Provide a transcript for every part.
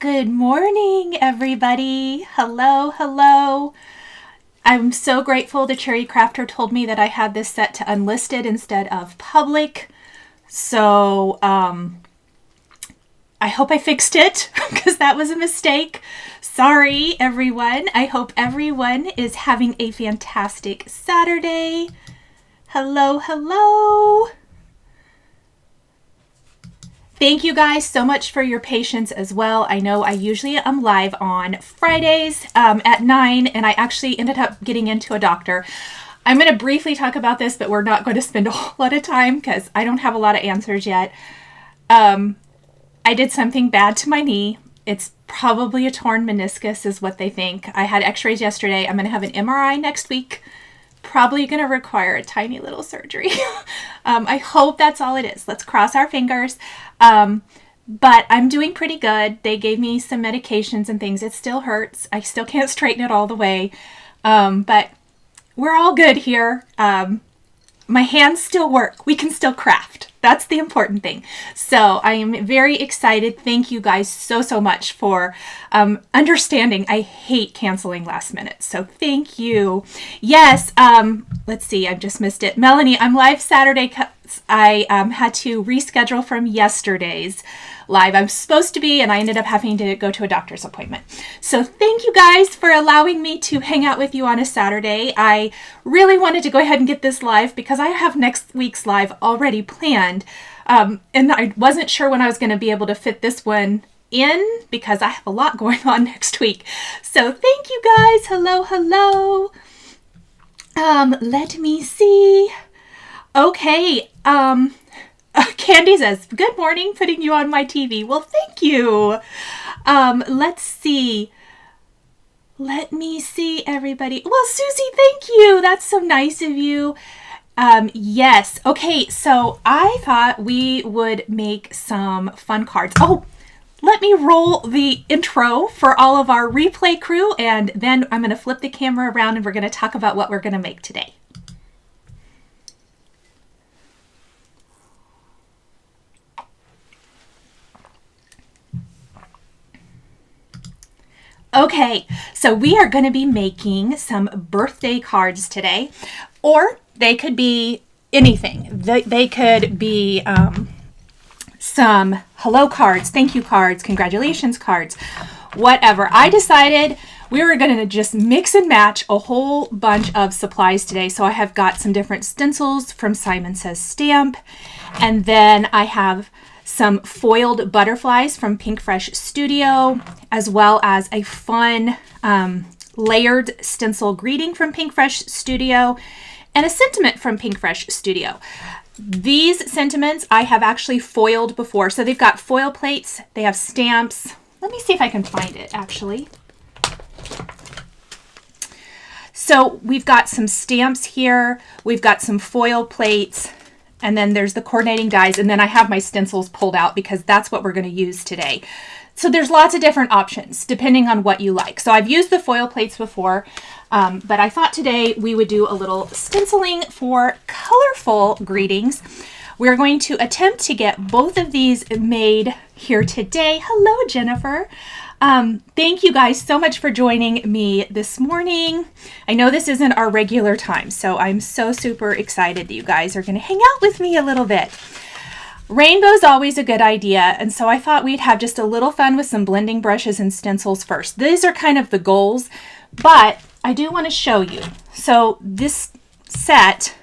Good morning, everybody. Hello, hello. I'm so grateful the Cherry Crafter told me that I had this set to unlisted instead of public. So I hope I fixed it because that was a mistake. Sorry, everyone. I hope everyone is having a fantastic Saturday. Hello, hello. Thank you guys so much for your patience as well. I know I usually am live on Fridays at 9, and I actually ended up getting into a doctor. I'm going to briefly talk about this, but we're not going to spend a whole lot of time because I don't have a lot of answers yet. I did something bad to my knee. It's probably a torn meniscus is what they think. I had x-rays yesterday. I'm going to have an MRI next week. Probably going to require a tiny little surgery. I hope that's all it is. Let's cross our fingers. But I'm doing pretty good. They gave me some medications and things. It still hurts. I still can't straighten it all the way. But we're all good here. My hands still work. We can still craft. That's the important thing. So I am very excited. Thank you guys so much for understanding. I hate canceling last minute. So thank you. Yes. Let's see. I've just missed it. Melanie, I'm live Saturday. I had to reschedule from yesterday's live. I'm supposed to be, and I ended up having to go to a doctor's appointment. So thank you guys for allowing me to hang out with you on a Saturday. I really wanted to go ahead and get this live because I have next week's live already planned. And I wasn't sure when I was going to be able to fit this one in because I have a lot going on next week. So thank you guys. Hello, hello. Let me see. Okay. Candy says, good morning, putting you on my TV. Well, thank you. Let's see. Let me see, everybody. Well, Susie, thank you. That's so nice of you. Yes. Okay, so I thought we would make some fun cards. Oh, let me roll the intro for all of our replay crew, and then I'm going to flip the camera around and we're going to talk about what we're going to make today. Okay, so we are going to be making some birthday cards today, or they could be anything. They could be some hello cards, thank you cards, congratulations cards, whatever. I decided we were going to just mix and match a whole bunch of supplies today. So I have got some different stencils from Simon Says Stamp, and then I have some foiled butterflies from Pinkfresh Studio, as well as a fun layered stencil greeting from Pinkfresh Studio, and a sentiment from Pinkfresh Studio. These sentiments I have actually foiled before. So they've got foil plates, they have stamps. Let me see if I can find it actually. So we've got some stamps here, we've got some foil plates, and then there's the coordinating dies, and then I have my stencils pulled out because that's what we're going to use today. So there's lots of different options depending on what you like. So I've used the foil plates before, but I thought today we would do a little stenciling for colorful greetings. We're going to attempt to get both of these made here today. Hello, Jennifer. Thank you guys so much for joining me this morning. I know this isn't our regular time, so I'm so super excited that you guys are going to hang out with me a little bit. Rainbow's always a good idea, and so I thought we'd have just a little fun with some blending brushes and stencils first. These are kind of the goals, but I do want to show you. So this set,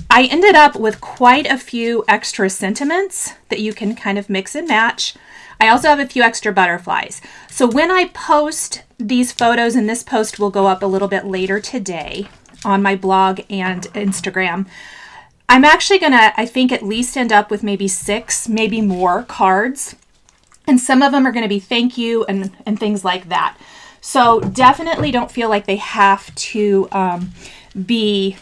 I ended up with quite a few extra sentiments that you can kind of mix and match. I also have a few extra butterflies. So when I post these photos, and this post will go up a little bit later today on my blog and Instagram, I'm actually gonna, I think, at least end up with maybe 6, maybe more cards. And some of them are gonna be thank you and things like that. So definitely don't feel like they have to be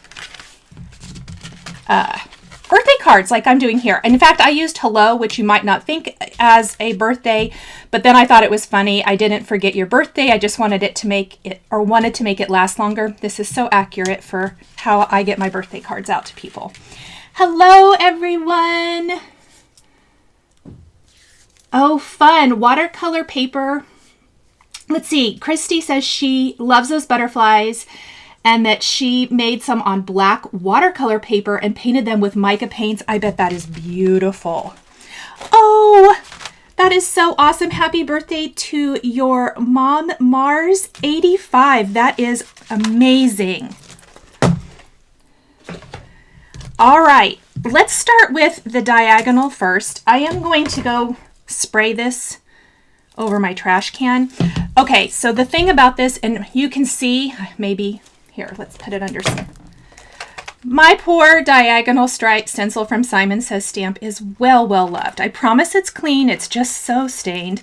birthday cards like I'm doing here. And in fact, I used hello, which you might not think as a birthday, but then I thought it was funny. I didn't forget your birthday. I just wanted it to make it, or wanted to make it last longer. This is so accurate for how I get my birthday cards out to people. Hello, everyone. Oh, fun. Watercolor paper. Let's see. Christy says she loves those butterflies and that she made some on black watercolor paper and painted them with mica paints. I bet that is beautiful. Oh, that is so awesome. Happy birthday to your mom, Mars 85. That is amazing. All right, let's start with the diagonal first. I am going to go spray this over my trash can. Okay, so the thing about this, and you can see, maybe here, let's put it under some. My poor diagonal stripe stencil from Simon Says Stamp is well loved. I promise it's clean. It's just so stained.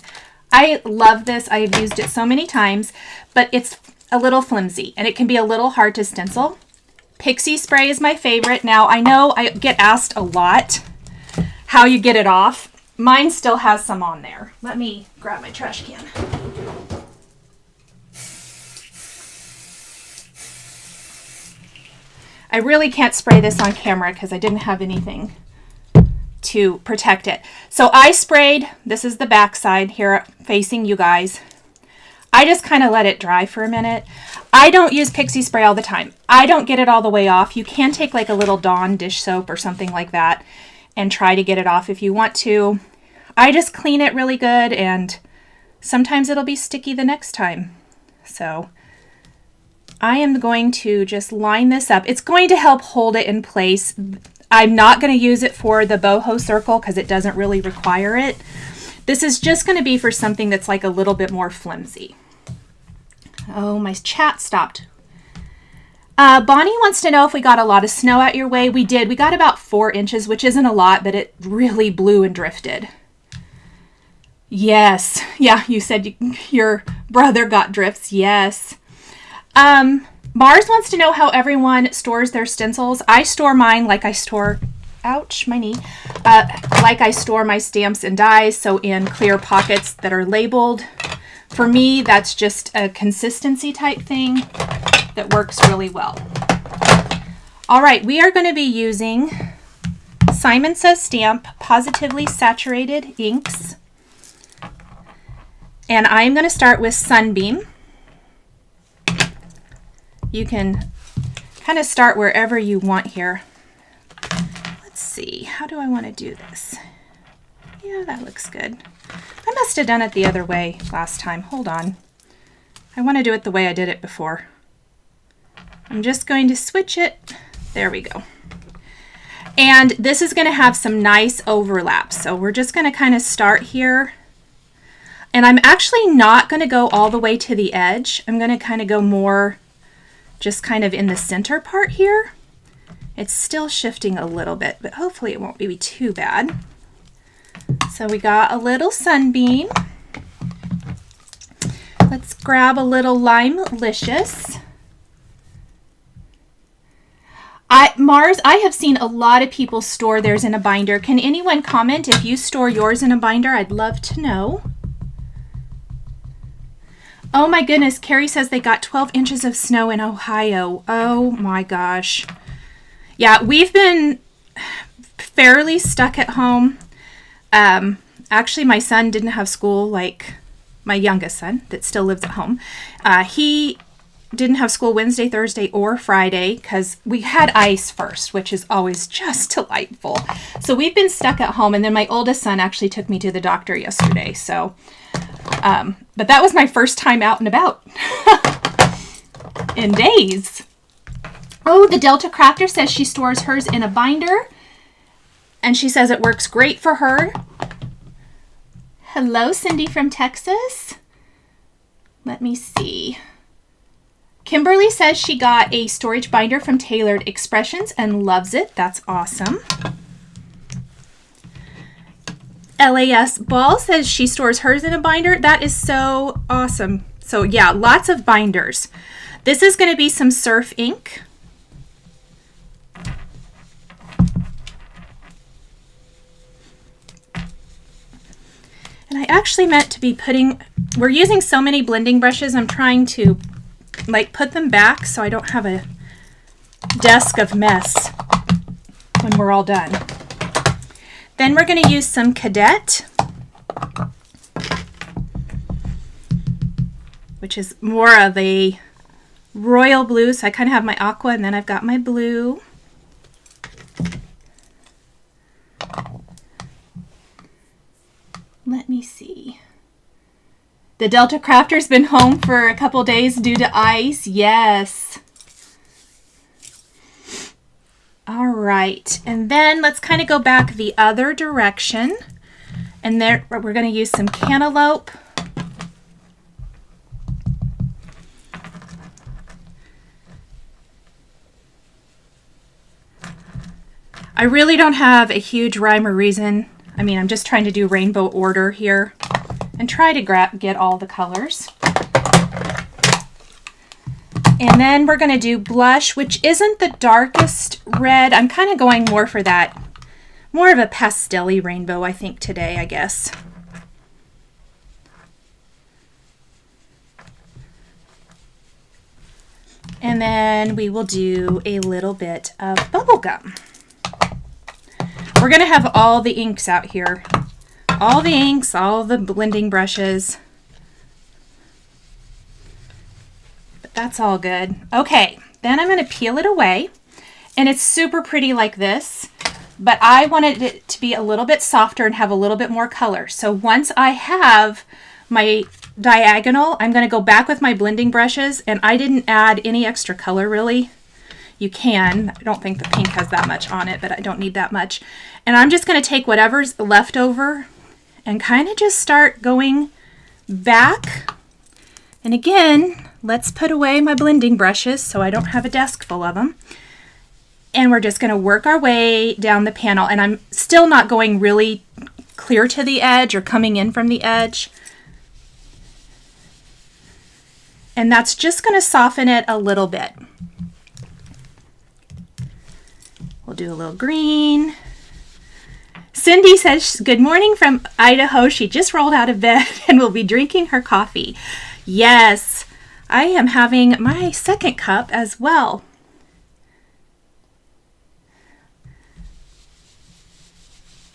I love this. I have used it so many times, but it's a little flimsy and it can be a little hard to stencil. Pixie spray is my favorite. Now, I know I get asked a lot how you get it off. Mine still has some on there. Let me grab my trash can. I really can't spray this on camera because I didn't have anything to protect it. So I sprayed, this is the back side here facing you guys. I just kind of let it dry for a minute. I don't use Pixie spray all the time. I don't get it all the way off. You can take like a little Dawn dish soap or something like that and try to get it off if you want to. I just clean it really good and sometimes it'll be sticky the next time. So I am going to just line this up. It's going to help hold it in place. I'm not going to use it for the boho circle because it doesn't really require it. This is just going to be for something that's like a little bit more flimsy. Oh, my chat stopped. Bonnie wants to know if we got a lot of snow out your way. We did. We got about 4 inches, which isn't a lot, but it really blew and drifted. Yes. Yeah, you said your brother got drifts. Yes. Mars wants to know how everyone stores their stencils. I store mine like I store, ouch, my knee, like I store my stamps and dies, so in clear pockets that are labeled. For me, that's just a consistency type thing that works really well. All right, we are going to be using Simon Says Stamp Positively Saturated inks. And I'm going to start with Sunbeam. You can kind of start wherever you want here. Let's see, how do I want to do this? Yeah, that looks good. I must have done it the other way last time. Hold on. I want to do it the way I did it before. I'm just going to switch it. There we go. And this is going to have some nice overlaps. So we're just going to kind of start here. And I'm actually not going to go all the way to the edge. I'm going to kind of go more just kind of in the center part here. It's still shifting a little bit, but hopefully it won't be too bad. So we got a little Sunbeam. Let's grab a little Limelicious. Mars, I have seen a lot of people store theirs in a binder. Can anyone comment if you store yours in a binder? I'd love to know. Oh my goodness, Carrie says they got 12 inches of snow in Ohio. Oh my gosh. Yeah, we've been fairly stuck at home. Actually, my son didn't have school, like my youngest son that still lives at home. He didn't have school Wednesday, Thursday, or Friday because we had ice first, which is always just delightful. So we've been stuck at home, and then my oldest son actually took me to the doctor yesterday. So, but that was my first time out and about in days. Oh, the Delta Crafter says she stores hers in a binder, and she says it works great for her. Hello, Cindy from Texas. Let me see. Kimberly says she got a storage binder from Tailored Expressions and loves it. That's awesome. LAS Ball says she stores hers in a binder. That is so awesome. So yeah, lots of binders. This is going to be some surf ink. And I actually meant to be putting, we're using so many blending brushes, I'm trying to like put them back so I don't have a desk of mess when we're all done. Then we're going to use some Cadet. which is more of a royal blue. So I kind of have my aqua and then I've got my blue. Let me see. The Delta Crafter's been home for a couple days due to ice. Yes. All right. And then let's kind of go back the other direction. And there we're going to use some cantaloupe. I really don't have a huge rhyme or reason. I mean, I'm just trying to do rainbow order here and try to get all the colors. And then we're going to do blush, which isn't the darkest red. I'm kind of going more for that, more of a pastel-y rainbow, I think, today, I guess. And then we will do a little bit of bubblegum. We're going to have all the inks out here. All the inks, all the blending brushes. But that's all good. Okay, then I'm going to peel it away. And it's super pretty like this. But I wanted it to be a little bit softer and have a little bit more color. So once I have my diagonal, I'm going to go back with my blending brushes. And I didn't add any extra color really. You can. I don't think the pink has that much on it, but I don't need that much. And I'm just going to take whatever's left over and kind of just start going back. And again, let's put away my blending brushes so I don't have a desk full of them. And we're just going to work our way down the panel. And I'm still not going really clear to the edge or coming in from the edge. And that's just going to soften it a little bit. We'll do a little green. Cindy says, good morning from Idaho. She just rolled out of bed and will be drinking her coffee. Yes, I am having my second cup as well.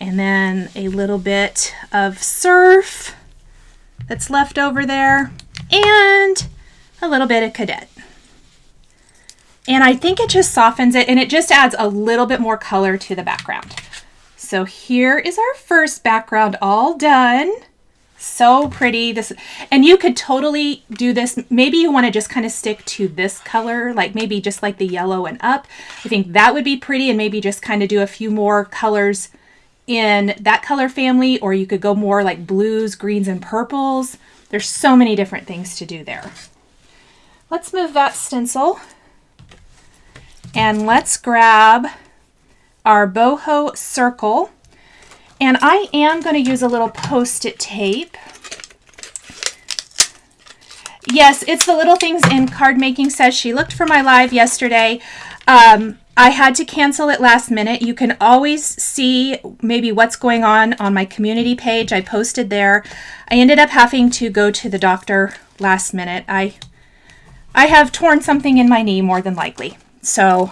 And then a little bit of surf that's left over there and a little bit of cadet. And I think it just softens it and it just adds a little bit more color to the background. So here is our first background all done. So pretty. This, and you could totally do this. Maybe you want to just kind of stick to this color, like maybe just like the yellow and up. I think that would be pretty, and maybe just kind of do a few more colors in that color family, or you could go more like blues, greens, and purples. There's so many different things to do there. Let's move that stencil. And let's grab our BOHO circle. And I am going to use a little Post-it tape. Yes, it's the little things in card making. Says she looked for my live yesterday. I had to cancel it last minute. You can always see maybe what's going on my community page. I posted there. I ended up having to go to the doctor last minute. I have torn something in my knee more than likely. So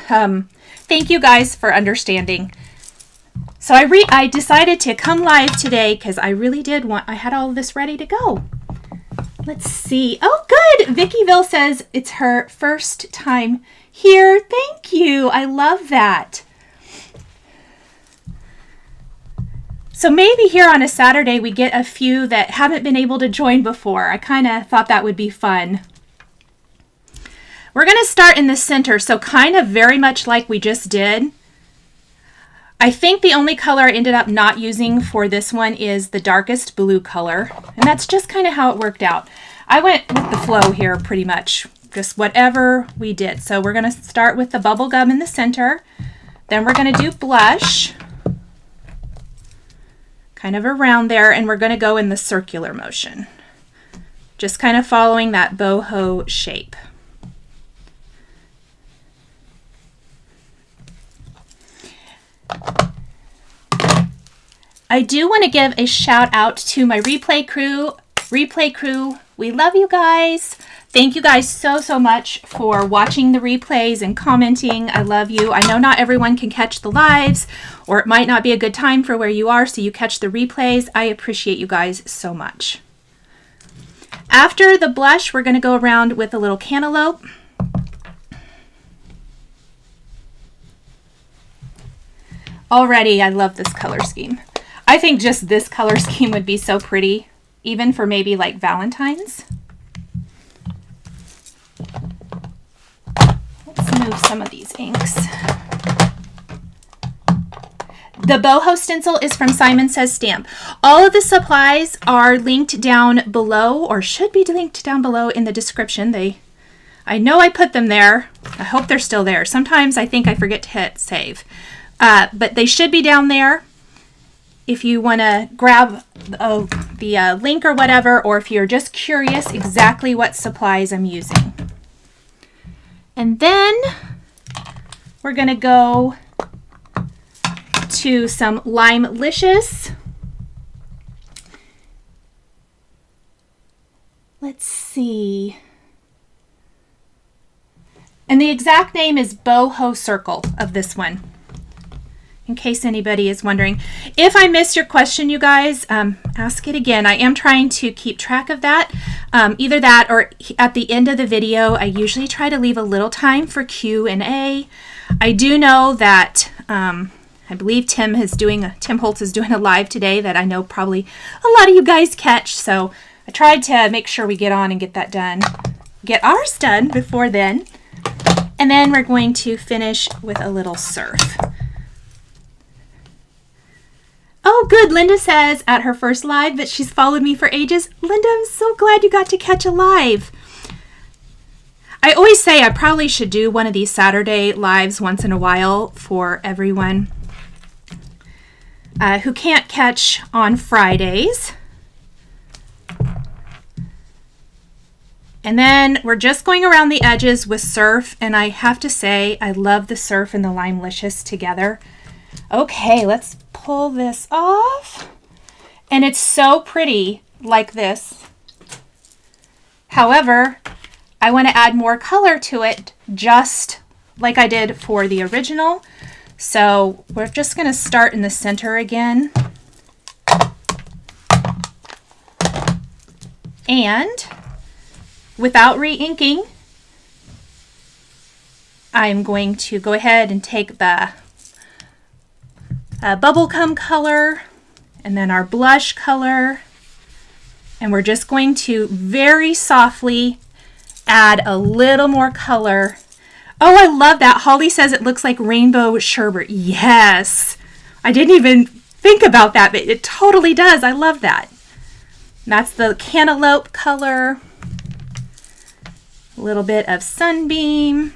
thank you guys for understanding. So I decided to come live today because I really did I had all this ready to go. Let's see. Oh, good. Vickyville says it's her first time here. Thank you. I love that. So maybe here on a Saturday we get a few that haven't been able to join before. I kind of thought that would be fun. We're going to start in the center, so kind of very much like we just did. I think the only color I ended up not using for this one is the darkest blue color, and that's just kind of how it worked out. I went with the flow here pretty much, just whatever we did. So we're going to start with the bubblegum in the center, then we're going to do blush, kind of around there, and we're going to go in the circular motion, just kind of following that boho shape. I do want to give a shout out to my replay crew. We love you guys. Thank you guys so much for watching the replays and commenting. I love you. I know not everyone can catch the lives, or it might not be a good time for where you are, so you catch the replays. I appreciate you guys so much. After the blush, we're going to go around with a little cantaloupe. Already, I love this color scheme. I think just this color scheme would be so pretty, even for maybe like Valentine's. Let's move some of these inks. The BOHO stencil is from Simon Says Stamp. All of the supplies are linked down below, or should be linked down below in the description. I know I put them there. I hope they're still there. Sometimes I think I forget to hit save. But they should be down there if you want to grab the link or whatever, or if you're just curious exactly what supplies I'm using. And then we're going to go to some Limelicious. Let's see. And the exact name is BOHO Circle of this one, in case anybody is wondering. If I missed your question, you guys, ask it again. I am trying to keep track of that. Either that or at the end of the video, I usually try to leave a little time for Q&A. I do know that I believe Tim Holtz is doing a live today that I know probably a lot of you guys catch. So I tried to make sure we get on and get that done. Get ours done before then. And then we're going to finish with a little surf. Oh, good. Linda says at her first live that she's followed me for ages. Linda, I'm so glad you got to catch a live. I always say I probably should do one of these Saturday lives once in a while for everyone who can't catch on Fridays. And then we're just going around the edges with surf, and I have to say I love the surf and the Limelicious together. Okay, let's pull this off. And it's so pretty like this. However, I want to add more color to it, just like I did for the original. So we're just going to start in the center again. And without re-inking, I'm going to go ahead and take the bubblegum color and then our blush color, and we're just going to very softly add a little more color. Oh, I love that. Holly says it looks like rainbow sherbet. Yes, I didn't even think about that, but it totally does. I love that. And that's the cantaloupe color. A little bit of Sunbeam.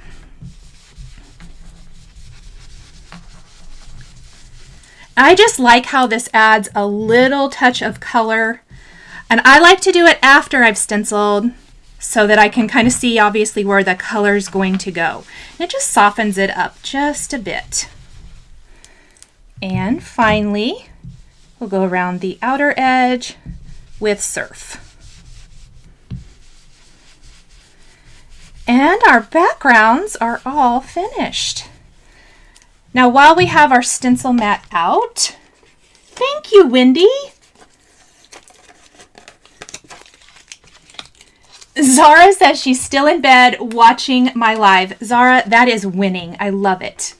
I just like how this adds a little touch of color, and I like to do it after I've stenciled so that I can kind of see obviously where the color is going to go. And it just softens it up just a bit. And finally, we'll go around the outer edge with surf. And our backgrounds are all finished. Now, while we have our stencil mat out, thank you, Wendy. Zara says she's still in bed watching my live. Zara, that is winning. I love it.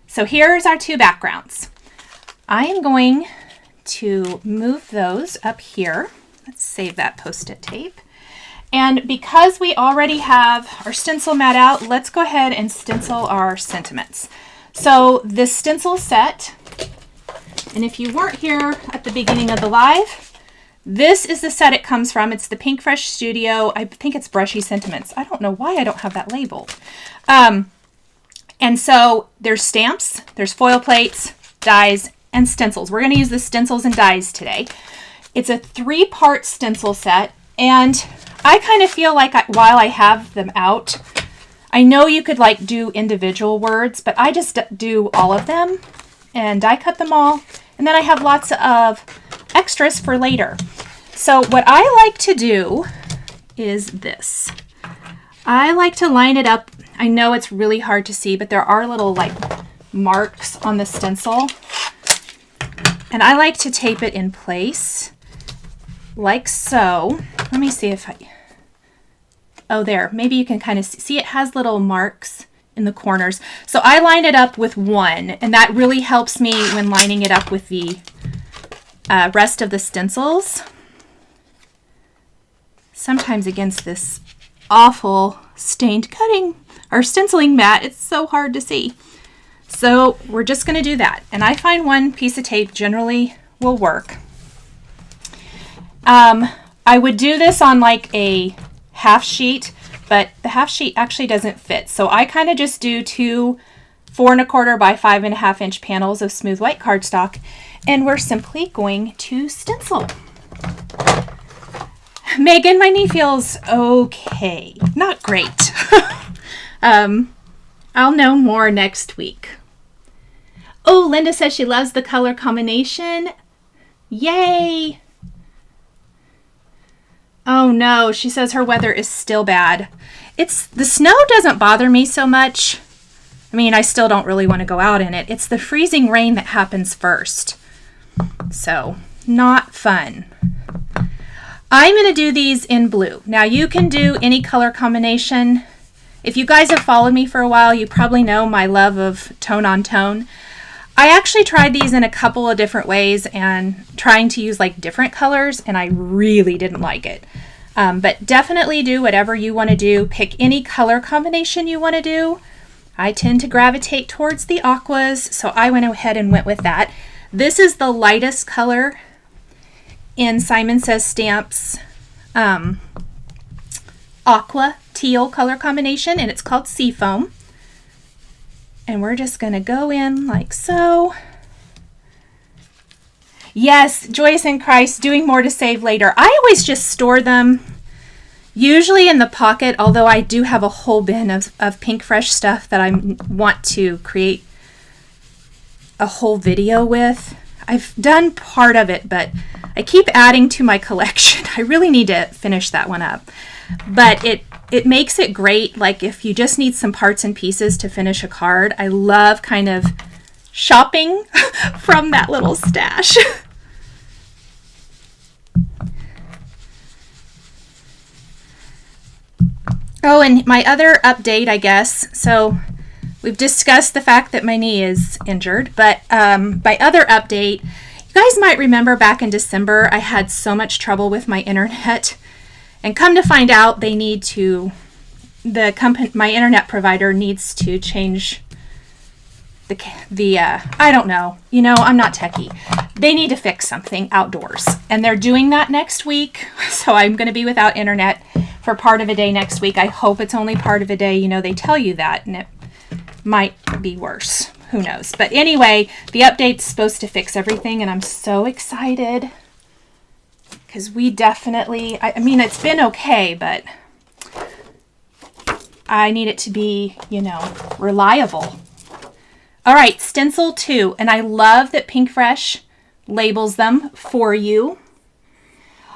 So here's our two backgrounds. I am going to move those up here. Let's save that Post-it tape. And because we already have our stencil mat out, let's go ahead and stencil our sentiments. So this stencil set, and if you weren't here at the beginning of the live, this is the set it comes from. It's the Pinkfresh Studio. I think it's Brushy Sentiments. I don't know why I don't have that labeled. And so there's stamps, there's foil plates, dies, and stencils. We're going to use the stencils and dies today. It's a 3-part stencil set, and I kind of feel like while I have them out, I know you could like do individual words, but I just do all of them and die cut them all. And then I have lots of extras for later. So what I like to do is this. I like to line it up. I know it's really hard to see, but there are little like marks on the stencil. And I like to tape it in place. like so. Let me see if I, oh there, maybe you can kind of see it has little marks in the corners. So I line it up with one, and that really helps me when lining it up with the rest of the stencils. Sometimes against this awful stained cutting or stenciling mat, it's so hard to see. So we're just going to do that. And I find one piece of tape generally will work. I would do this on like a half sheet, but the half sheet actually doesn't fit. So I kind of just do two 4 1/4 by 5 1/2 inch panels of smooth white cardstock, and we're simply going to stencil. Megan, my knee feels okay. Not great. I'll know more next week. Oh, Linda says she loves the color combination. Yay! Oh no, she says her weather is still bad. The snow doesn't bother me so much. I mean, I still don't really want to go out in it. It's the freezing rain that happens first. So, not fun. I'm going to do these in blue. Now, you can do any color combination. If you guys have followed me for a while, you probably know my love of tone on tone. I actually tried these in a couple of different ways and trying to use like different colors, and I really didn't like it. But definitely do whatever you want to do. Pick any color combination you want to do. I tend to gravitate towards the aquas, so I went ahead and went with that. This is the lightest color in Simon Says Stamp's aqua teal color combination, and it's called Seafoam. And we're just going to go in like so. Yes, Joyous in Christ, doing more to save later. I always just store them, usually in the pocket, although I do have a whole bin of Pinkfresh stuff that I want to create a whole video with. I've done part of it, but I keep adding to my collection. I really need to finish that one up. But it makes it great, like if you just need some parts and pieces to finish a card. I love kind of shopping from that little stash. Oh, and my other update, I guess. So we've discussed the fact that my knee is injured, but my other update, you guys might remember back in December, I had so much trouble with my internet. And come to find out, they need to, my internet provider needs to change the I don't know. You know, I'm not techie. They need to fix something outdoors. And they're doing that next week. So I'm going to be without internet for part of a day next week. I hope it's only part of a day. You know, they tell you that, and it might be worse. Who knows? But anyway, the update's supposed to fix everything, and I'm so excited. Because we definitely, I mean, it's been okay, but I need it to be, you know, reliable. All right, Stencil 2. And I love that Pinkfresh labels them for you.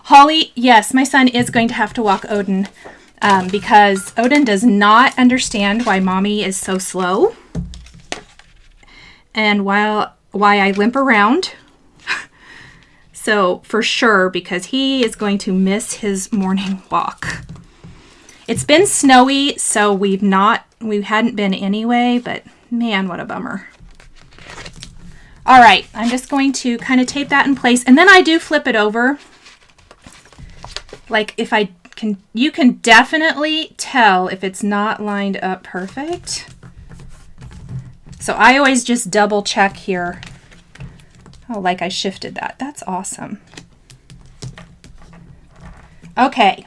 Holly, yes, my son is going to have to walk Odin because Odin does not understand why mommy is so slow and why I limp around. So for sure, because he is going to miss his morning walk. It's been snowy, so we hadn't been anyway, but man, what a bummer. All right, I'm just going to kind of tape that in place, and then I do flip it over. Like if I can, you can definitely tell if it's not lined up perfect. So I always just double check here. Oh, like I shifted that. That's awesome. Okay.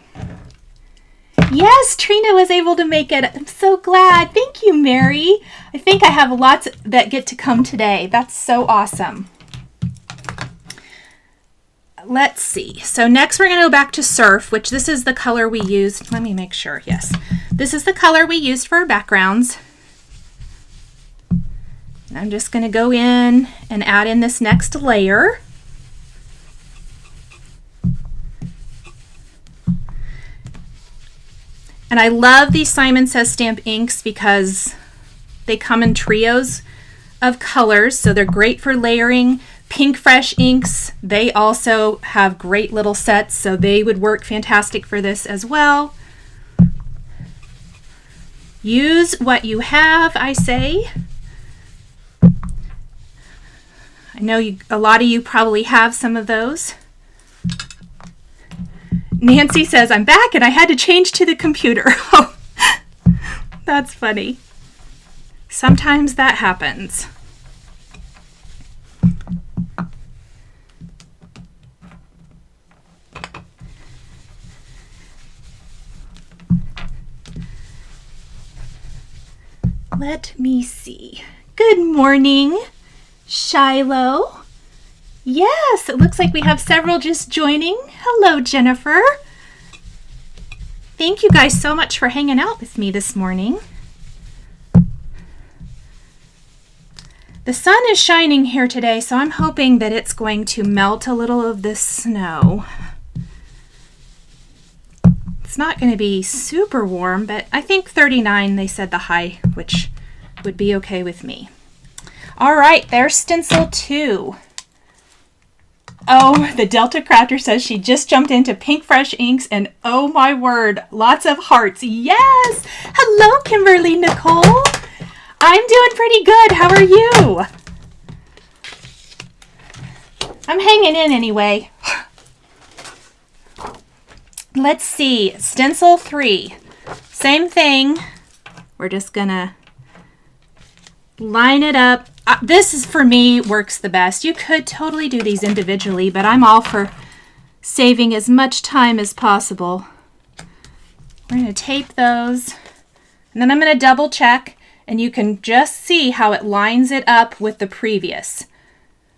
Yes, Trina was able to make it. I'm so glad. Thank you, Mary. I think I have lots that get to come today. That's so awesome. Let's see. So next we're going to go back to Surf, which this is the color we used. Let me make sure. Yes. This is the color we used for our backgrounds. I'm just going to go in and add in this next layer. And I love these Simon Says Stamp inks because they come in trios of colors, so they're great for layering. Pinkfresh inks, they also have great little sets, so they would work fantastic for this as well. Use what you have, I say. I know a lot of you probably have some of those. Nancy says, I'm back and I had to change to the computer. Oh, that's funny. Sometimes that happens. Let me see. Good morning, Shiloh. Yes, it looks like we have several just joining. Hello, Jennifer. Thank you guys so much for hanging out with me this morning. The sun is shining here today, so I'm hoping that it's going to melt a little of this snow. It's not going to be super warm, but I think 39, they said the high, which would be okay with me. All right, there's stencil 2. Oh, the Delta Crafter says she just jumped into Pinkfresh inks, and oh my word, lots of hearts. Yes! Hello, Kimberly Nicole. I'm doing pretty good. How are you? I'm hanging in anyway. Let's see, stencil 3. Same thing. We're just gonna line it up. This is, for me, works the best. You could totally do these individually, but I'm all for saving as much time as possible. We're gonna tape those, and then I'm gonna double check, and you can just see how it lines it up with the previous.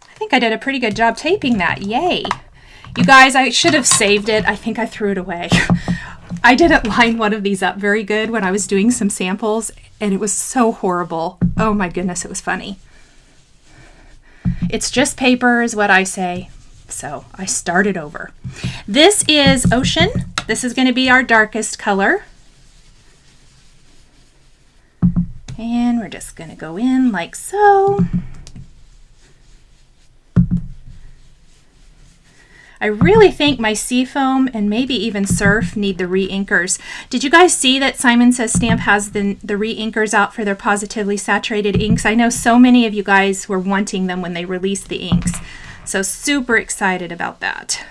I think I did a pretty good job taping that. Yay! You guys, I should have saved it. I think I threw it away. I didn't line one of these up very good when I was doing some samples, and it was so horrible. Oh my goodness, it was funny. It's just paper is what I say. So I started over. This is Ocean. This is going to be our darkest color. And we're just going to go in like so. I really think my Seafoam and maybe even Surf need the re-inkers. Did you guys see that Simon Says Stamp has the re-inkers out for their Positively Saturated inks? I know so many of you guys were wanting them when they released the inks. So super excited about that.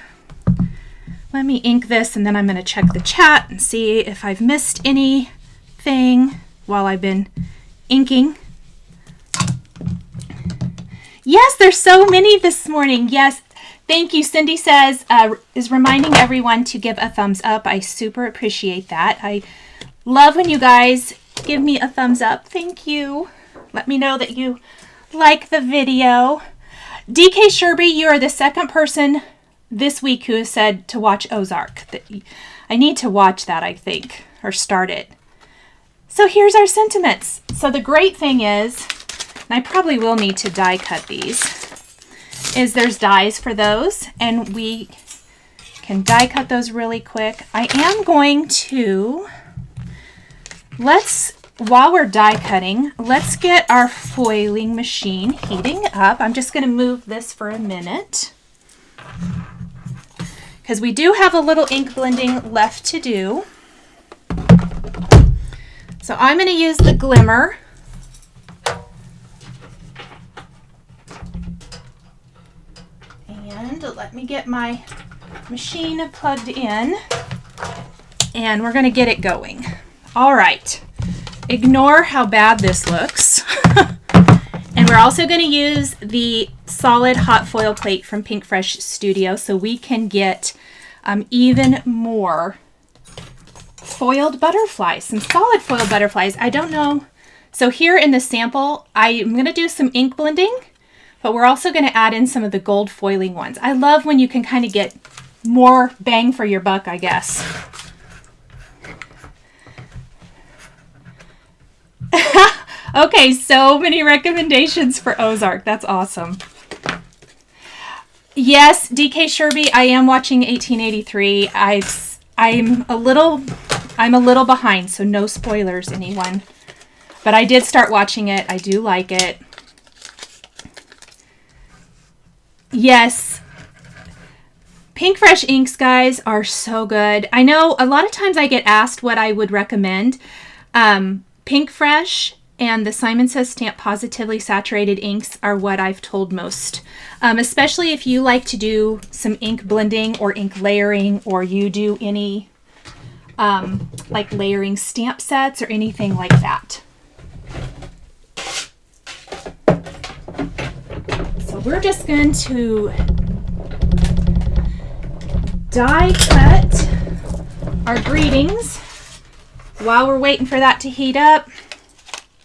Let me ink this, and then I'm going to check the chat and see if I've missed anything while I've been inking. Yes, there's so many this morning. Yes. Thank you. Cindy says, is reminding everyone to give a thumbs up. I super appreciate that. I love when you guys give me a thumbs up. Thank you. Let me know that you like the video. DK Sherby, you are the second person this week who has said to watch Ozark. I need to watch that, I think, or start it. So here's our sentiments. So the great thing is, and I probably will need to die cut these, is there's dies for those, and we can die cut those really quick. I am going to, while we're die cutting, let's get our foiling machine heating up. I'm just going to move this for a minute because we do have a little ink blending left to do. So I'm going to use the Glimmer. And let me get my machine plugged in, and we're going to get it going. All right. Ignore how bad this looks. And we're also going to use the solid hot foil plate from Pinkfresh Studio so we can get even more foiled butterflies, some solid foiled butterflies. I don't know. So here in the sample, I'm going to do some ink blending, but we're also going to add in some of the gold foiling ones. I love when you can kind of get more bang for your buck, I guess. Okay, so many recommendations for Ozark. That's awesome. Yes, DK Sherby, I am watching 1883. I'm a little behind, so no spoilers, anyone. But I did start watching it. I do like it. Yes. Pinkfresh inks, guys, are so good. I know a lot of times I get asked what I would recommend. Pinkfresh and the Simon Says Stamp Positively Saturated inks are what I've told most. Especially if you like to do some ink blending or ink layering, or you do any like layering stamp sets or anything like that. So we're just going to die cut our greetings while we're waiting for that to heat up.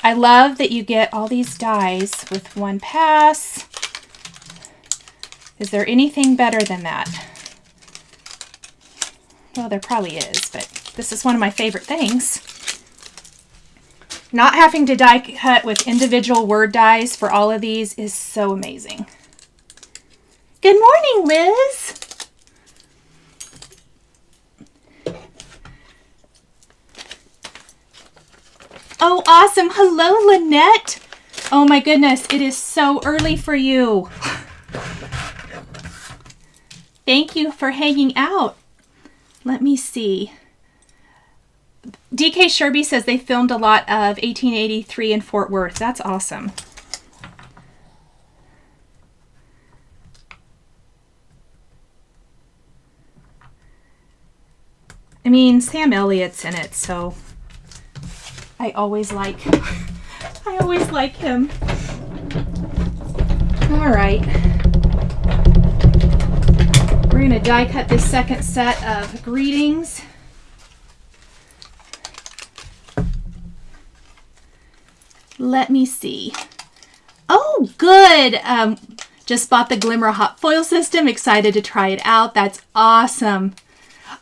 I love that you get all these dies with one pass. Is there anything better than that? Well, there probably is, but this is one of my favorite things. Not having to die cut with individual word dies for all of these is so amazing. Good morning, Liz. Oh, awesome. Hello, Lynette. Oh my goodness, it is so early for you. Thank you for hanging out. Let me see. DK Sherby says they filmed a lot of 1883 in Fort Worth. That's awesome. I mean, Sam Elliott's in it, so I always like him. All right. We're going to die cut this second set of greetings. Let me see. Oh, good. Just bought the Glimmer Hot Foil System. Excited to try it out. That's awesome.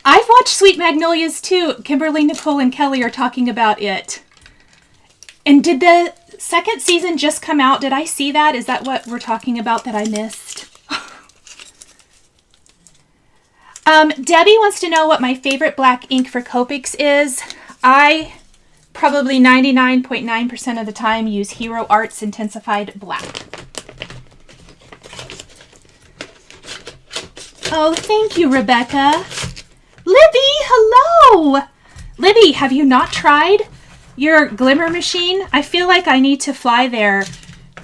I've watched Sweet Magnolias too. Kimberly, Nicole, and Kelly are talking about it. And did the second season just come out? Did I see that? Is that what we're talking about that I missed? Debbie wants to know what my favorite black ink for Copics is. I probably 99.9% of the time use Hero Arts Intensified Black. Oh, thank you, Rebecca. Libby, hello! Libby, have you not tried your Glimmer machine? I feel like I need to fly there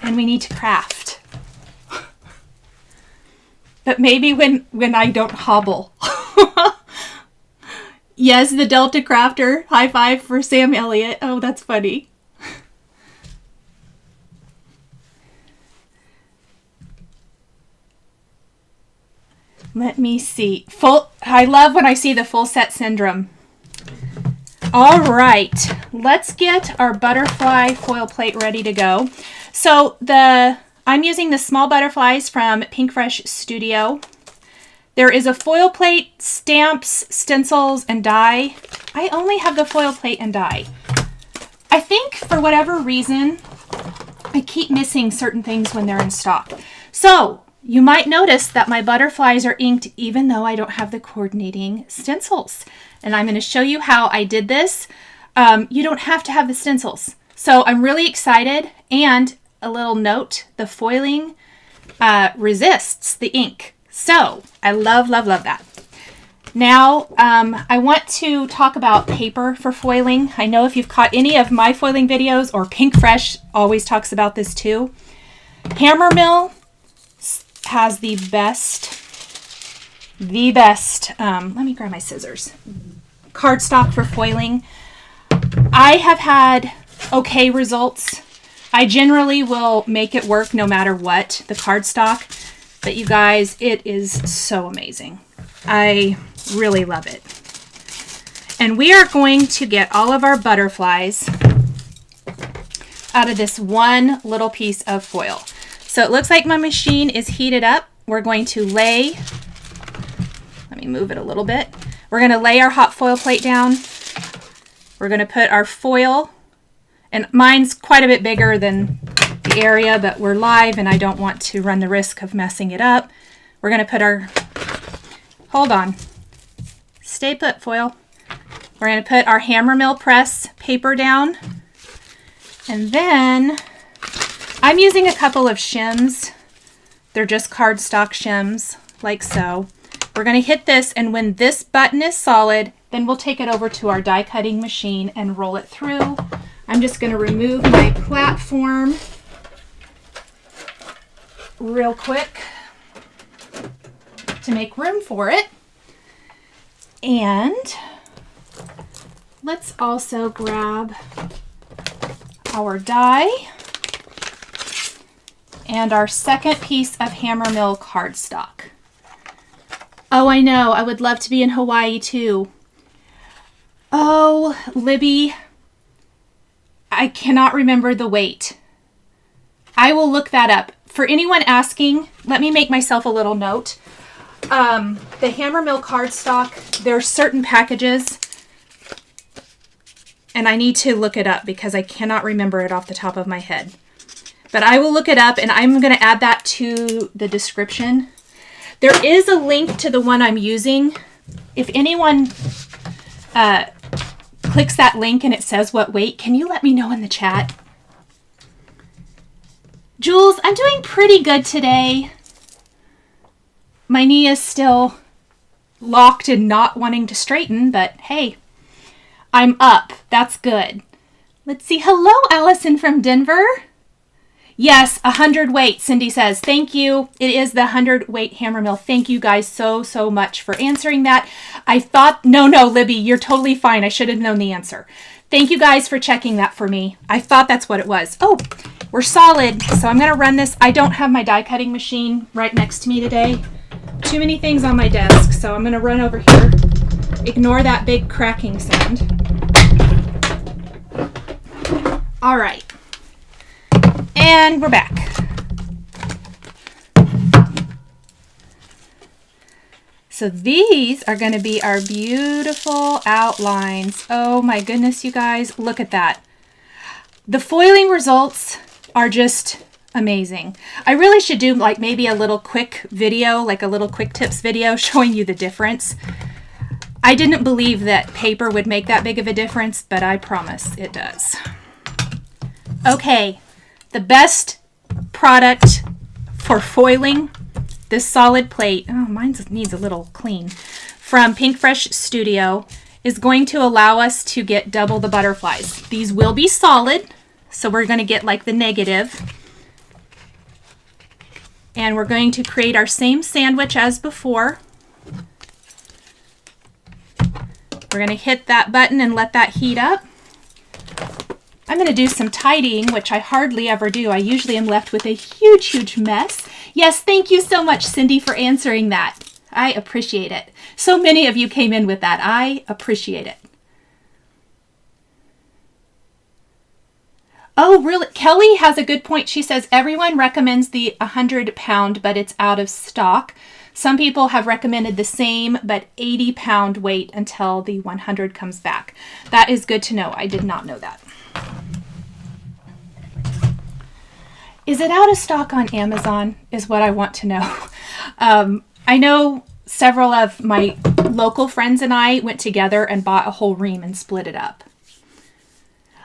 and we need to craft. But maybe when I don't hobble. Yes, the Delta Crafter. High five for Sam Elliott. Oh, that's funny. Let me see. I love when I see the full set syndrome. All right, let's get our butterfly foil plate ready to go. So I'm using the small butterflies from Pinkfresh Studio. There is a foil plate, stamps, stencils, and die. I only have the foil plate and die. I think for whatever reason, I keep missing certain things when they're in stock. So you might notice that my butterflies are inked even though I don't have the coordinating stencils. And I'm going to show you how I did this. You don't have to have the stencils. So I'm really excited. And a little note, the foiling resists the ink. So I love, love, love that. Now I want to talk about paper for foiling. I know if you've caught any of my foiling videos, or Pinkfresh always talks about this too. Hammer Mill has the best, let me grab my scissors, cardstock for foiling. I have had okay results. I generally will make it work no matter what, the cardstock, but you guys, it is so amazing. I really love it. And we are going to get all of our butterflies out of this one little piece of foil. So it looks like my machine is heated up. We're going to lay, let me move it a little bit. We're going to lay our hot foil plate down. We're going to put our foil, and mine's quite a bit bigger than the area, but we're live and I don't want to run the risk of messing it up. We're going to put our, hold on, stay put, foil. We're going to put our Hammer Mill press paper down, and then I'm using a couple of shims They're just cardstock shims, like so. We're going to hit this, and when this button is solid, then we'll take it over to our die cutting machine and roll it through. I'm just going to remove my platform real quick to make room for it. And let's also grab our die and our second piece of hammer mill cardstock. Oh, I know. I would love to be in Hawaii too. Oh, Libby, I cannot remember the weight. I will look that up. For anyone asking, let me make myself a little note. The hammer mill cardstock, there are certain packages, and I need to look it up because I cannot remember it off the top of my head. But I will look it up, and I'm going to add that to the description. There is a link to the one I'm using. If anyone clicks that link and it says what weight, can you let me know in the chat? Jules, I'm doing pretty good today. My knee is still locked and not wanting to straighten, but hey, I'm up. That's good. Let's see. Hello, Allison from Denver. Yes, 100 weight, Cindy says. Thank you. It is the 100 weight hammer mill. Thank you guys so much for answering that. I thought, no, Libby, you're totally fine. I should have known the answer. Thank you guys for checking that for me. I thought that's what it was. Oh, we're solid. So I'm going to run this. I don't have my die cutting machine right next to me today. Too many things on my desk. So I'm going to run over here. Ignore that big cracking sound. All right. And we're back. So these are going to be our beautiful outlines. Oh my goodness, you guys, look at that. The foiling results are just amazing. I really should do like maybe a little quick video, like a little quick tips video showing you the difference. I didn't believe that paper would make that big of a difference, but I promise it does. Okay. The best product for foiling this solid plate, oh, mine needs a little clean, from Pinkfresh Studio is going to allow us to get double the butterflies. These will be solid, so we're going to get like the negative. And we're going to create our same sandwich as before. We're going to hit that button and let that heat up. I'm going to do some tidying, which I hardly ever do. I usually am left with a huge mess. Yes, thank you so much, Cindy, for answering that. I appreciate it. So many of you came in with that. I appreciate it. Oh, really? Kelly has a good point. She says everyone recommends the 100-pound, but it's out of stock. Some people have recommended the same, but 80-pound weight until the 100 comes back. That is good to know. I did not know that. Is it out of stock on Amazon is what I want to know. I know several of my local friends and I went together and bought a whole ream and split it up.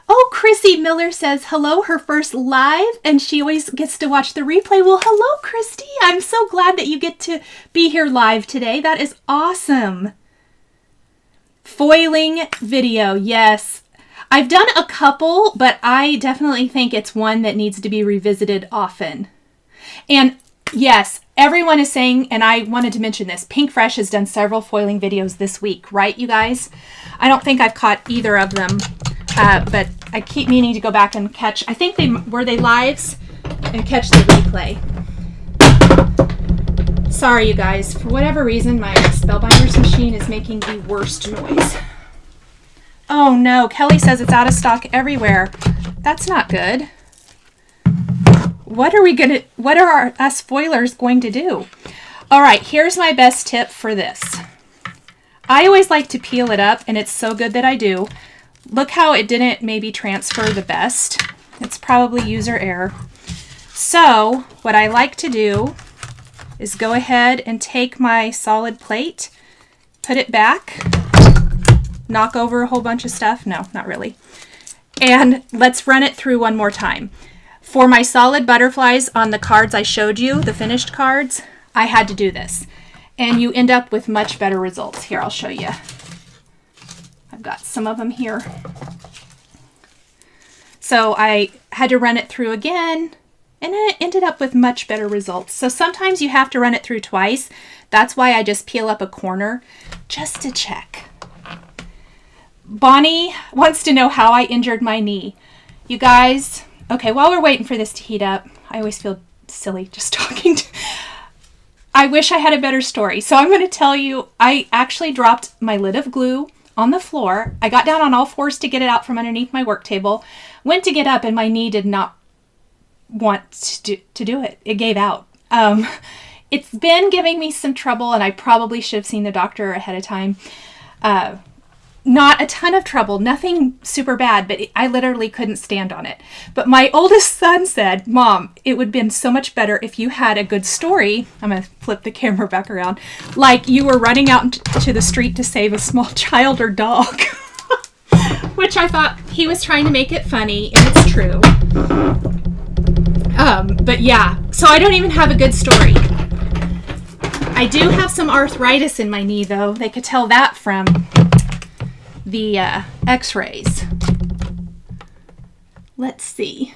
Oh, Chrissy Miller says, hello, her first live, and she always gets to watch the replay. Well, hello, Christy. I'm so glad that you get to be here live today. That is awesome. Foiling video, yes. I've done a couple, but I definitely think it's one that needs to be revisited often. And yes, everyone is saying, and I wanted to mention this, Pinkfresh has done several foiling videos this week, right, you guys? I don't think I've caught either of them, but I keep meaning to go back and catch. I think were they lives and catch the replay. Sorry, you guys. For whatever reason, my Spellbinders machine is making the worst noise. Oh no, Kelly says it's out of stock everywhere. That's not good. What are us foilers going to do? All right, here's my best tip for this. I always like to peel it up, and it's so good that I do. Look how it didn't maybe transfer the best. It's probably user error. So what I like to do is go ahead and take my solid plate, put it back, knock over a whole bunch of stuff. No, not really. And let's run it through one more time. For my solid butterflies on the cards I showed you, the finished cards, I had to do this. And you end up with much better results. Here, I'll show you. I've got some of them here. So I had to run it through again, and it ended up with much better results. So sometimes you have to run it through twice. That's why I just peel up a corner just to check. Bonnie wants to know how I injured my knee. You guys, okay, while we're waiting for this to heat up, I always feel silly just talking. I wish I had a better story. So I'm going to tell you, I actually dropped my lid of glue on the floor. I got down on all fours to get it out from underneath my work table, went to get up, and my knee did not want to do it. It gave out. It's been giving me some trouble, and I probably should have seen the doctor ahead of time. Not a ton of trouble, nothing super bad, but I literally couldn't stand on it. But my oldest son said, Mom, it would have been so much better if you had a good story. I'm going to flip the camera back around. Like you were running out to the street to save a small child or dog. Which I thought he was trying to make it funny, and it's true. But yeah, so I don't even have a good story. I do have some arthritis in my knee, though. They could tell that from the x-rays. Let's see.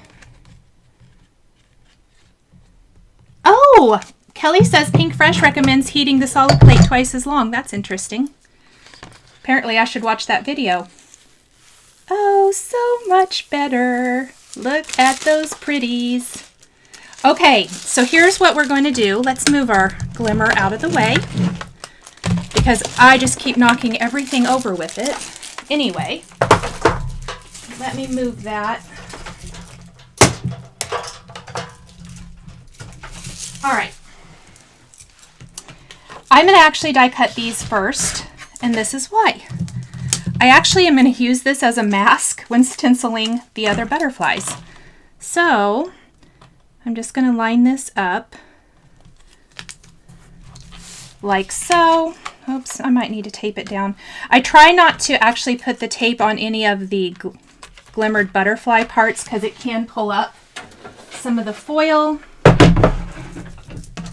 Oh, Kelly says Pinkfresh recommends heating the solid plate twice as long. That's interesting. Apparently I should watch that video. Oh, so much better. Look at those pretties. Okay, so here's what we're going to do. Let's move our glimmer out of the way because I just keep knocking everything over with it. Anyway, let me move that. All right. I'm going to actually die cut these first, and this is why. I actually am going to use this as a mask when stenciling the other butterflies. So I'm just going to line this up like so. Oops, I might need to tape it down. I try not to actually put the tape on any of the glimmered butterfly parts because it can pull up some of the foil.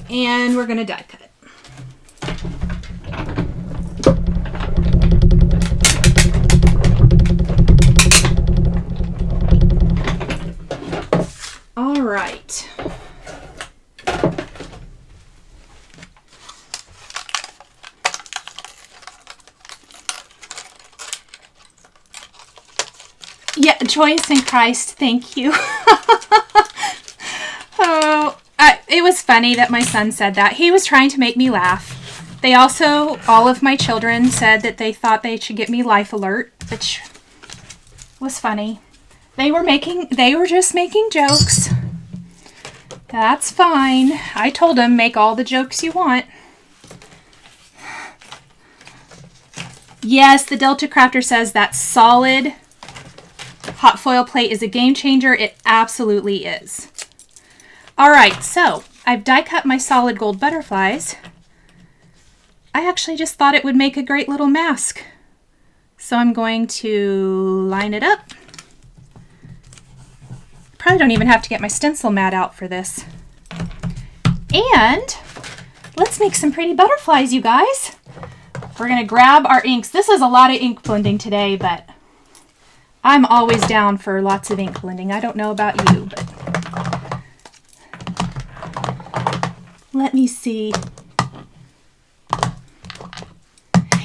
And we're going to die cut it. All right. Yeah, joyous in Christ. Thank you. Oh, it was funny that my son said that. He was trying to make me laugh. They also, all of my children said that they thought they should get me Life Alert, which was funny. They were just making jokes. That's fine. I told them, make all the jokes you want. Yes, the Delta Crafter says that solid hot foil plate is a game changer. It absolutely is. All right, so I've die cut my solid gold butterflies. I actually just thought it would make a great little mask. So I'm going to line it up. Probably don't even have to get my stencil mat out for this. And let's make some pretty butterflies, you guys. We're going to grab our inks. This is a lot of ink blending today, but I'm always down for lots of ink blending. I don't know about you, but let me see.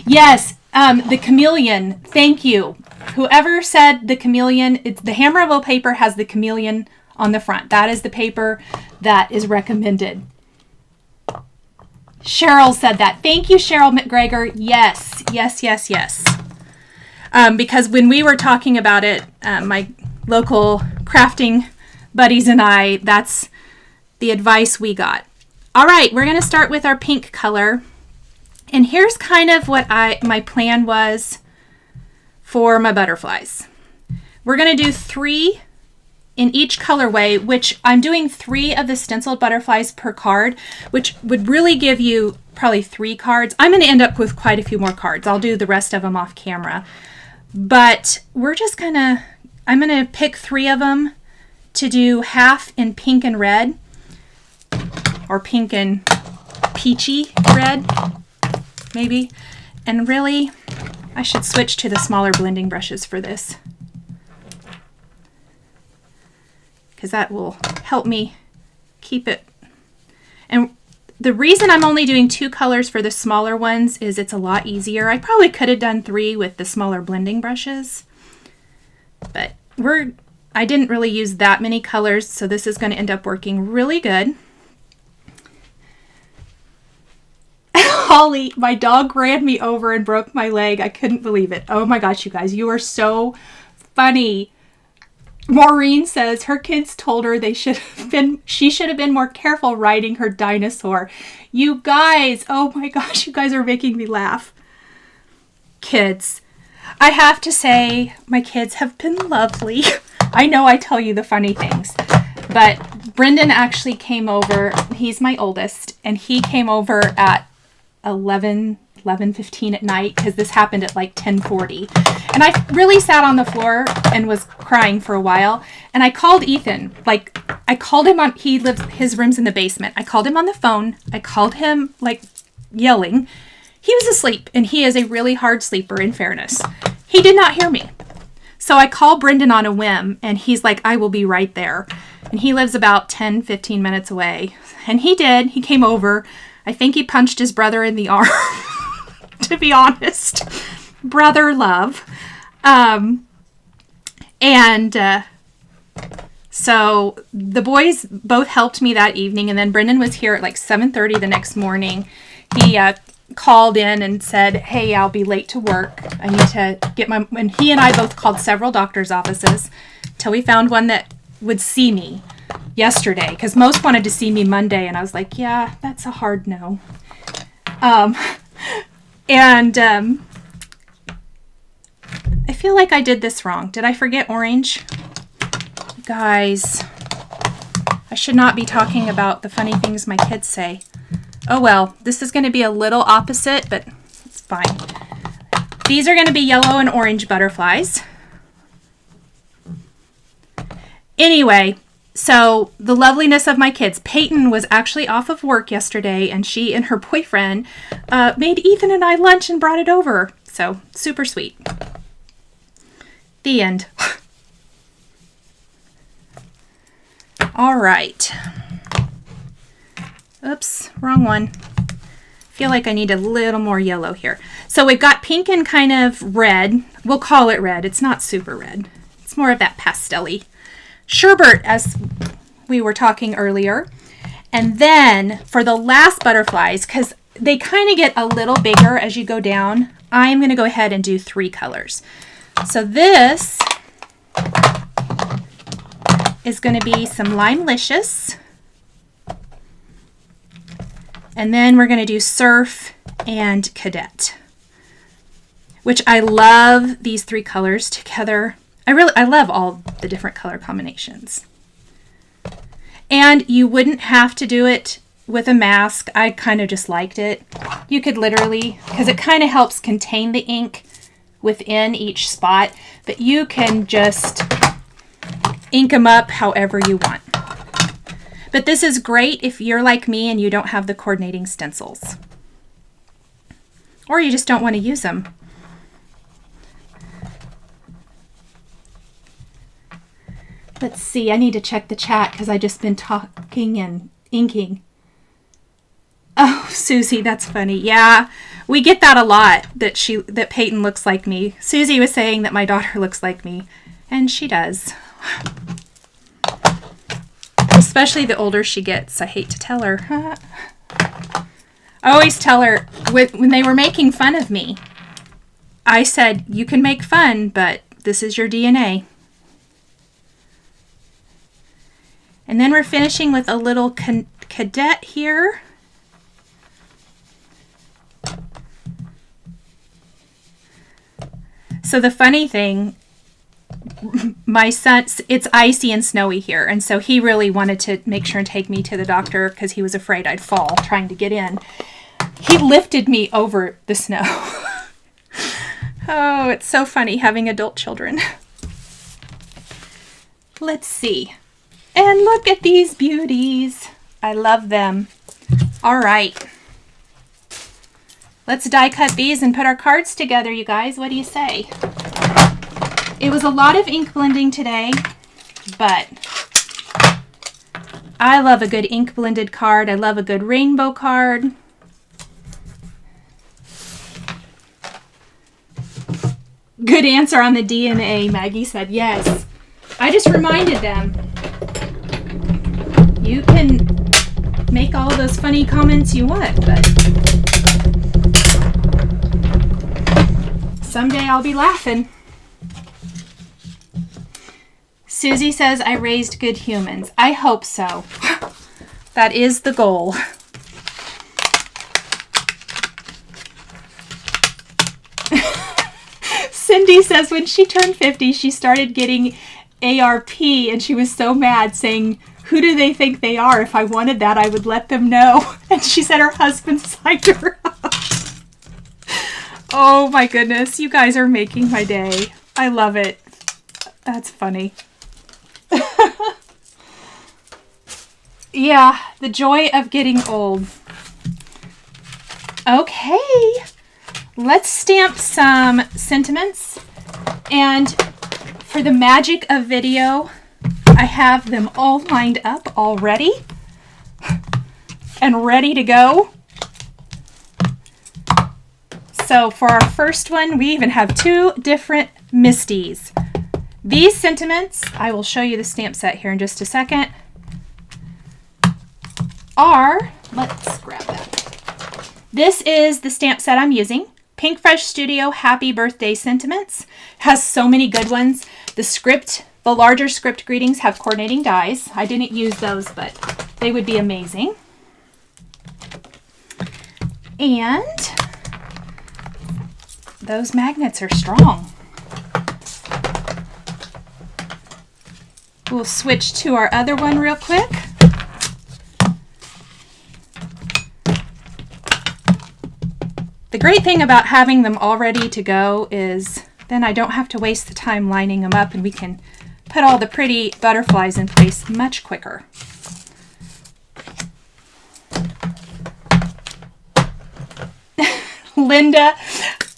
Yes, the chameleon. Thank you. Whoever said the chameleon, the Hammerville paper has the chameleon on the front. That is the paper that is recommended. Cheryl said that. Thank you, Cheryl McGregor. Yes, yes, yes, yes. Because when we were talking about it, my local crafting buddies and I, that's the advice we got. All right, we're going to start with our pink color. And here's kind of what my plan was for my butterflies. We're going to do 3 in each colorway, which I'm doing 3 of the stenciled butterflies per card, which would really give you probably 3 cards. I'm going to end up with quite a few more cards. I'll do the rest of them off camera. But we're just I'm going to pick 3 of them to do half in pink and red, or pink and peachy red, maybe. And really, I should switch to the smaller blending brushes for this, because that will help me keep it. And the reason I'm only doing 2 colors for the smaller ones is it's a lot easier. I probably could have done 3 with the smaller blending brushes, but I didn't really use that many colors, so this is going to end up working really good. Holly, my dog ran me over and broke my leg. I couldn't believe it. Oh my gosh, you guys, you are so funny. Maureen says her kids told her she should have been more careful riding her dinosaur. You guys, oh my gosh, you guys are making me laugh. Kids, I have to say my kids have been lovely. I know I tell you the funny things, but Brendan actually came over. He's my oldest, and he came over at 11:15 at night, because this happened at like 10:40. And I really sat on the floor and was crying for a while. And I called Ethan. Like, I called him on, his room's in the basement. I called him on the phone. I called him like yelling. He was asleep, and he is a really hard sleeper, in fairness. He did not hear me. So I called Brendan on a whim, and he's like, I will be right there. And he lives about 10-15 minutes away. And he did. He came over. I think he punched his brother in the arm, to be honest. Brother love. So the boys both helped me that evening, and then Brendan was here at like 7:30 the next morning. He called in and said, hey, I'll be late to work. I need to get and he and I both called several doctor's offices till we found one that would see me yesterday, because most wanted to see me Monday, and I was like, yeah, that's a hard no. I feel like I did this wrong. Did I forget orange? Guys, I should not be talking about the funny things my kids say. Oh well, this is going to be a little opposite, but it's fine. These are going to be yellow and orange butterflies. Anyway, so the loveliness of my kids. Peyton was actually off of work yesterday, and she and her boyfriend made Ethan and I lunch and brought it over. So super sweet. The end. All right. Oops, wrong one. Feel like I need a little more yellow here. So we've got pink and kind of red. We'll call it red. It's not super red. It's more of that pastel-y. Sherbet, as we were talking earlier. And then for the last butterflies, because they kind of get a little bigger as you go down, I'm going to go ahead and do 3 colors. So this is going to be some Limelicious. And then we're going to do Surf and Cadet, which I love these 3 colors together. I love all the different color combinations. And you wouldn't have to do it with a mask. I kind of just liked it. You could literally, because it kind of helps contain the ink within each spot, but you can just ink them up however you want. But this is great if you're like me and you don't have the coordinating stencils, or you just don't want to use them. Let's see, I need to check the chat because I've just been talking and inking. Oh, Susie, that's funny. Yeah, we get that a lot, that Peyton looks like me. Susie was saying that my daughter looks like me, and she does. Especially the older she gets. I hate to tell her. I always tell her, when they were making fun of me, I said, you can make fun, but this is your DNA. And then we're finishing with a little cadet here. So the funny thing, my son, it's icy and snowy here, and so he really wanted to make sure and take me to the doctor because he was afraid I'd fall trying to get in. He lifted me over the snow. Oh, it's so funny having adult children. Let's see. And look at these beauties. I love them. All right. Let's die cut these and put our cards together, you guys. What do you say? It was a lot of ink blending today, but I love a good ink blended card. I love a good rainbow card. Good answer on the DNA, Maggie said. Yes. I just reminded them. You can make all those funny comments you want, but someday I'll be laughing. Susie says, I raised good humans. I hope so. That is the goal. Cindy says when she turned 50, she started getting ARP and she was so mad, saying, who do they think they are? If I wanted that, I would let them know. And she said her husband signed her up. Oh my goodness, you guys are making my day. I love it. That's funny. Yeah, the joy of getting old. Okay, let's stamp some sentiments. And for the magic of video, I have them all lined up already and ready to go. So for our first one, we even have 2 different Misties. These sentiments, I will show you the stamp set here in just a second, are, let's grab that. This is the stamp set I'm using. Pinkfresh Studio Happy Birthday Sentiments. Has so many good ones. The larger script greetings have coordinating dies. I didn't use those, but they would be amazing. And those magnets are strong. We'll switch to our other one real quick. The great thing about having them all ready to go is then I don't have to waste the time lining them up and we can put all the pretty butterflies in place much quicker. Linda,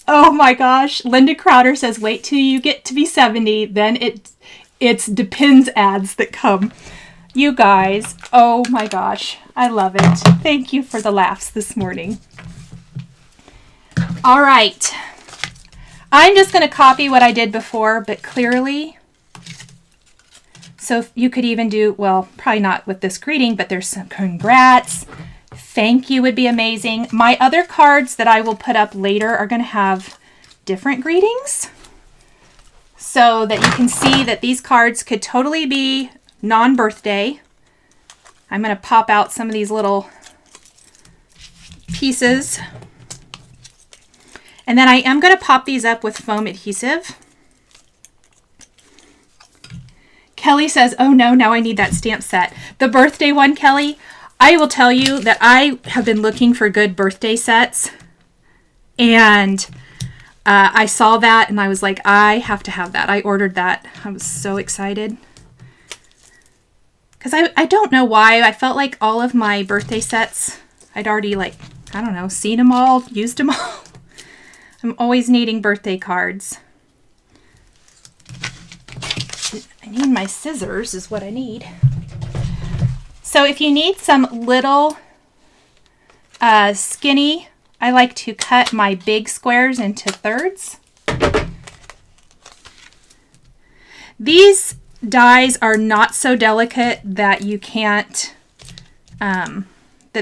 oh my gosh, Linda Crowder says, wait till you get to be 70, then it's depends ads that come. You guys, oh my gosh, I love it. Thank you for the laughs this morning. All right, I'm just going to copy what I did before, but clearly. So you could even do, well, probably not with this greeting, but there's some congrats. Thank you would be amazing. My other cards that I will put up later are going to have different greetings so that you can see that these cards could totally be non-birthday. I'm going to pop out some of these little pieces. And then I am going to pop these up with foam adhesive. Kelly says, oh no, now I need that stamp set. The birthday one, Kelly, I will tell you that I have been looking for good birthday sets. And I saw that and I was like, I have to have that. I ordered that. I was so excited. Because I don't know why. I felt like all of my birthday sets, I'd already I don't know, seen them all, used them all. I'm always needing birthday cards. I need my scissors is what I need. So if you need some little skinny, I like to cut my big squares into thirds. These dies are not so delicate that you can't, that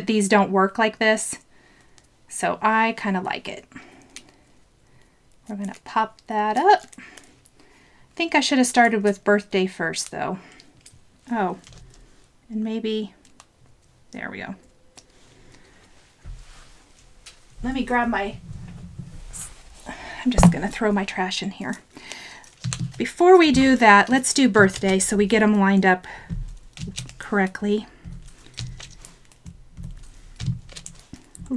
these don't work like this. So I kind of like it. We're going to pop that up. I think I should have started with birthday first, though. Oh, and maybe, there we go. Let me grab my, I'm just going to throw my trash in here. Before we do that, let's do birthday so we get them lined up correctly.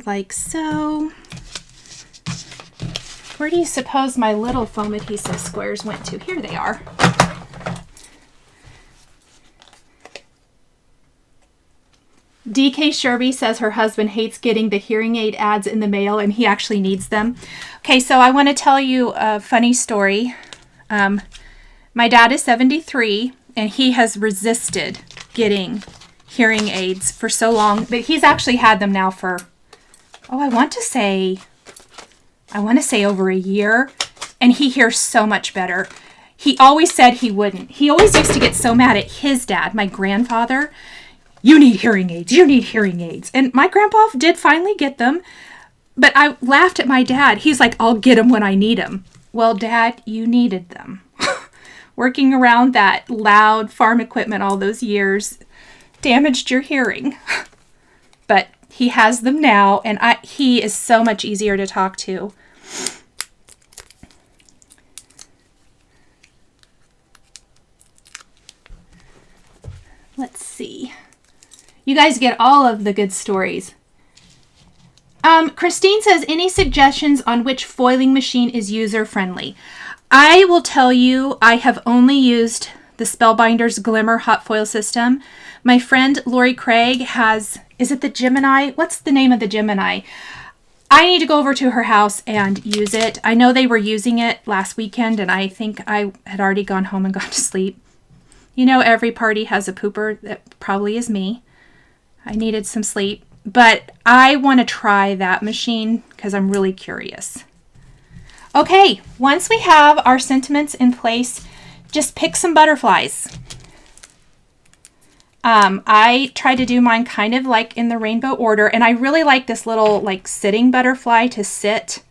Like so. Where do you suppose my little foam adhesive squares went to? Here they are. DK Sherby says her husband hates getting the hearing aid ads in the mail, and he actually needs them. Okay, so I want to tell you a funny story. My dad is 73, and he has resisted getting hearing aids for so long, but he's actually had them now for, I want to say over a year, and he hears so much better. He always said he wouldn't. He always used to get so mad at his dad, my grandfather. You need hearing aids. You need hearing aids. And my grandpa did finally get them. But I laughed at my dad. He's like, I'll get them when I need them. Well, Dad, you needed them. Working around that loud farm equipment all those years damaged your hearing. But he has them now, and he is so much easier to talk to. Let's see. You guys get all of the good stories. Christine says, any suggestions on which foiling machine is user-friendly? I will tell you, I have only used the Spellbinders Glimmer hot foil system. My friend Lori Craig has, is it the Gemini? What's the name of the Gemini? I need to go over to her house and use it. I know they were using it last weekend, and I think I had already gone home and gone to sleep. You know, every party has a pooper. That probably is me. I needed some sleep, but I want to try that machine because I'm really curious. Okay, once we have our sentiments in place, just pick some butterflies. I try to do mine kind of like in the rainbow order, and I really like this little like sitting butterfly to sit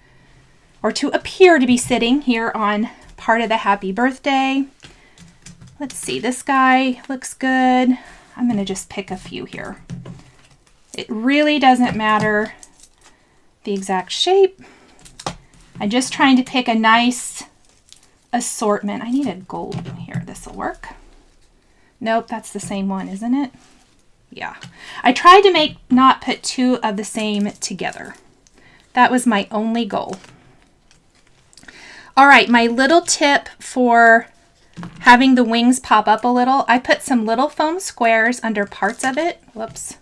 or to appear to be sitting here on part of the happy birthday. Let's see, this guy looks good. I'm going to just pick a few here. It really doesn't matter the exact shape. I'm just trying to pick a nice assortment. I need a gold here. This will work. Nope, that's the same one, isn't it? Yeah. I tried to not put two of the same together. That was my only goal. All right, my little tip for having the wings pop up a little, I put some little foam squares under parts of it. Whoops.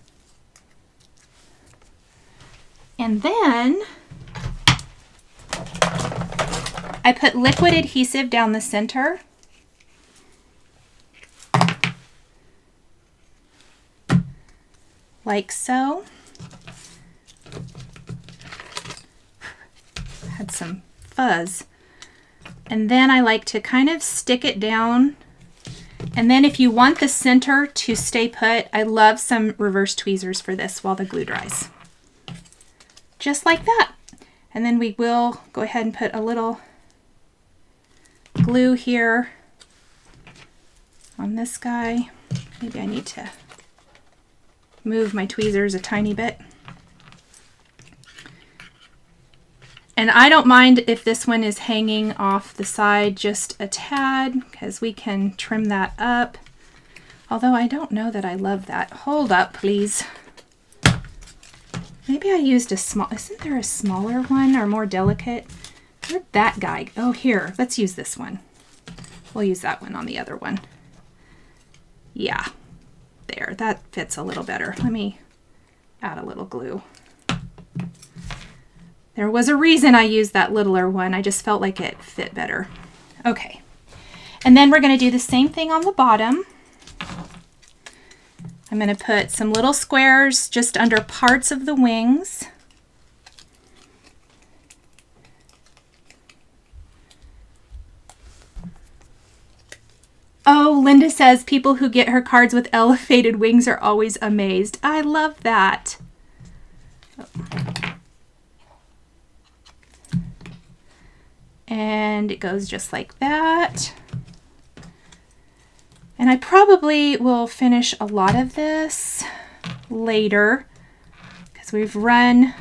And then I put liquid adhesive down the center. Like so. Had some fuzz. And then I like to kind of stick it down. And then if you want the center to stay put, I love some reverse tweezers for this while the glue dries. Just like that. And then we will go ahead and put a little glue here on this guy. Maybe I need to move my tweezers a tiny bit. And I don't mind if this one is hanging off the side just a tad, because we can trim that up. Although I don't know that I love that. Hold up, please. Maybe I used a small, isn't there a smaller one or more delicate? Where'd that guy? Oh, here, let's use this one. We'll use that one on the other one. Yeah, there, that fits a little better. Let me add a little glue. There was a reason I used that littler one. I just felt like it fit better. Okay. And then we're going to do the same thing on the bottom. I'm going to put some little squares just under parts of the wings. Oh, Linda says people who get her cards with elevated wings are always amazed. I love that. And it goes just like that. And I probably will finish a lot of this later because we've run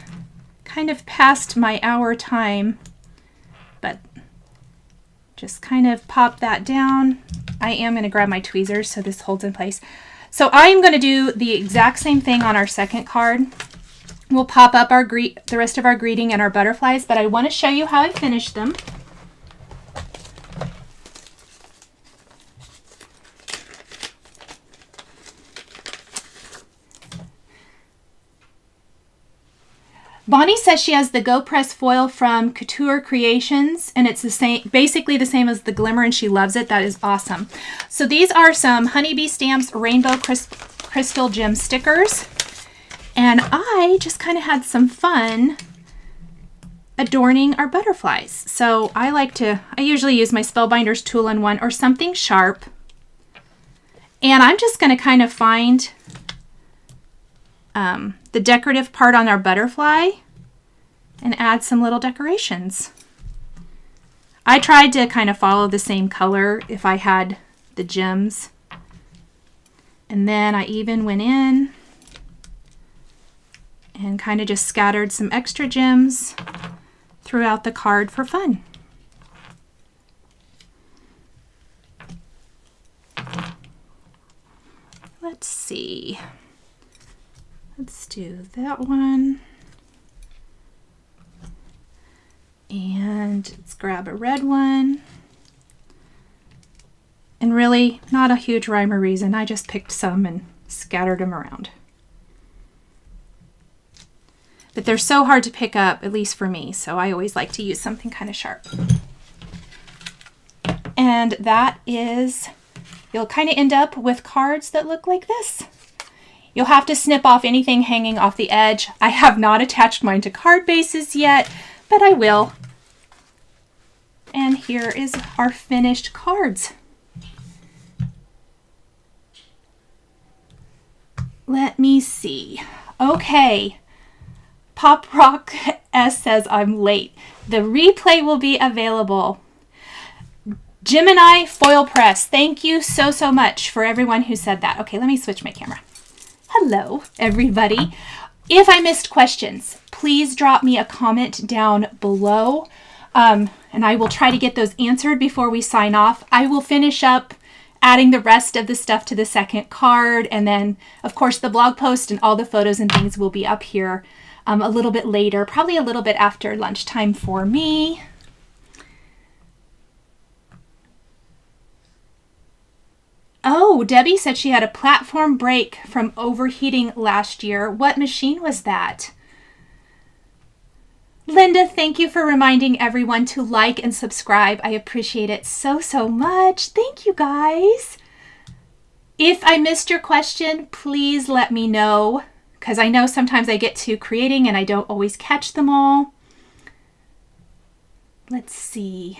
kind of past my hour time, but just kind of pop that down. I am going to grab my tweezers so this holds in place. So I'm going to do the exact same thing on our second card. We'll pop up the rest of our greeting and our butterflies, but I want to show you how I finish them. Bonnie says she has the Go Press foil from Couture Creations, and it's the same, basically the same as the Glimmer, and she loves it. That is awesome. So these are some Honeybee Stamps Rainbow Crystal Gem stickers, and I just kind of had some fun adorning our butterflies. So I usually use my Spellbinders Tool-in-One or something sharp, and I'm just going to kind of find the decorative part on our butterfly and add some little decorations. I tried to kind of follow the same color if I had the gems. And then I even went in and kind of just scattered some extra gems throughout the card for fun. Let's see. Let's do that one. And let's grab a red one. And really, not a huge rhyme or reason. I just picked some and scattered them around. But they're so hard to pick up, at least for me, so I always like to use something kind of sharp. And that is, you'll kind of end up with cards that look like this. You'll have to snip off anything hanging off the edge. I have not attached mine to card bases yet, but I will. And here is our finished cards. Let me see. Okay. Pop Rock S says I'm late. The replay will be available. Gemini Foil Press. Thank you so, so much for everyone who said that. Okay, let me switch my camera. Hello, everybody. If I missed questions, please drop me a comment down below, and I will try to get those answered before we sign off. I will finish up adding the rest of the stuff to the second card, and then, of course, the blog post and all the photos and things will be up here a little bit later, probably a little bit after lunchtime for me. Oh, Debbie said she had a platform break from overheating last year. What machine was that? Linda, thank you for reminding everyone to like and subscribe. I appreciate it so, so much. Thank you, guys. If I missed your question, please let me know, because I know sometimes I get to creating and I don't always catch them all. Let's see.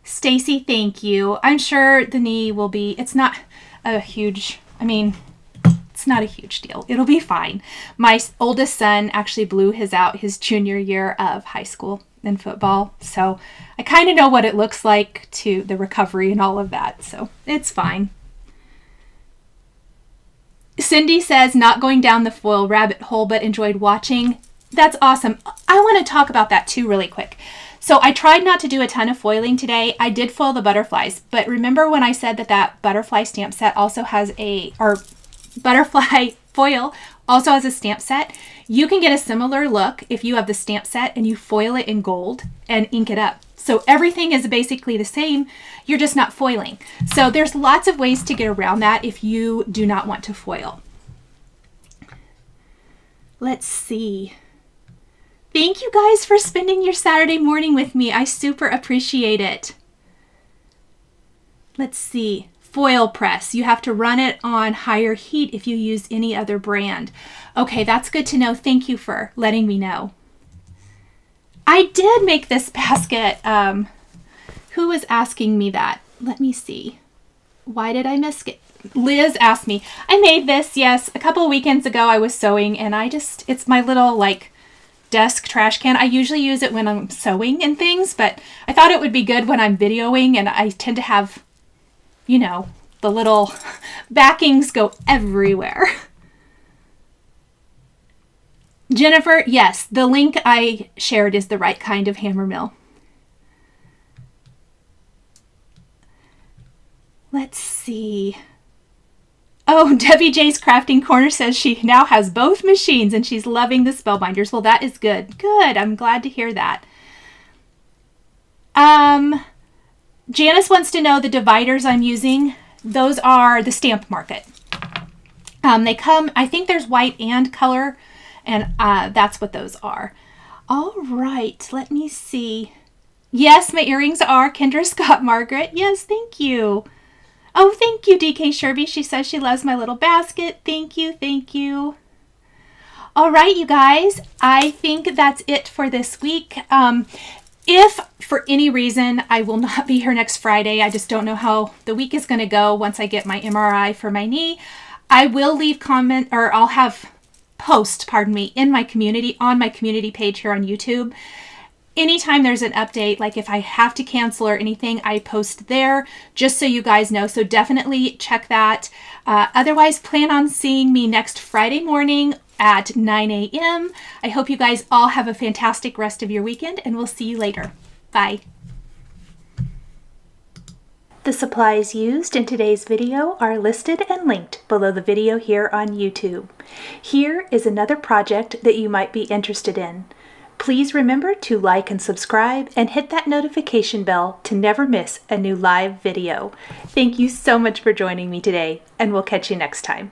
Stacy, thank you. I'm sure the knee will be, it's not a huge, it's not a huge deal. It'll be fine. My oldest son actually blew his out his junior year of high school in football. So I kind of know what it looks like to the recovery and all of that. So it's fine. Cindy says, not going down the foil rabbit hole, but enjoyed watching. That's awesome. I want to talk about that too really quick. So I tried not to do a ton of foiling today. I did foil the butterflies, but remember when I said that that butterfly stamp set also has or butterfly foil also has a stamp set? You can get a similar look if you have the stamp set and you foil it in gold and ink it up. So everything is basically the same, you're just not foiling. So there's lots of ways to get around that if you do not want to foil. Let's see. Thank you guys for spending your Saturday morning with me. I super appreciate it. Let's see. Foil press. You have to run it on higher heat if you use any other brand. Okay, that's good to know. Thank you for letting me know. I did make this basket. Who was asking me that? Let me see. Why did I miss it? Liz asked me. I made this, yes. A couple of weekends ago I was sewing and it's my little desk trash can. I usually use it when I'm sewing and things, but I thought it would be good when I'm videoing, and I tend to have, the little backings go everywhere. Jennifer, yes, the link I shared is the right kind of hammer mill. Let's see. Oh, Debbie J's Crafting Corner says she now has both machines and she's loving the Spellbinders. Well, that is good. Good. I'm glad to hear that. Janice wants to know the dividers I'm using. Those are the Stamp Market. They come, I think there's white and color And that's what those are. All right, let me see. Yes, my earrings are Kendra Scott Margaret. Yes, thank you. Oh, thank you, DK Sherby. She says she loves my little basket. Thank you, thank you. All right, you guys, I think that's it for this week. If for any reason I will not be here next Friday, I just don't know how the week is going to go once I get my MRI for my knee, I will leave comment, or I'll have post, pardon me, in my community, on my community page here on YouTube. Anytime there's an update, like if I have to cancel or anything, I post there just so you guys know. So definitely check that. Otherwise, plan on seeing me next Friday morning at 9 a.m. I hope you guys all have a fantastic rest of your weekend, and we'll see you later. Bye. The supplies used in today's video are listed and linked below the video here on YouTube. Here is another project that you might be interested in. Please remember to like and subscribe and hit that notification bell to never miss a new live video. Thank you so much for joining me today, and we'll catch you next time.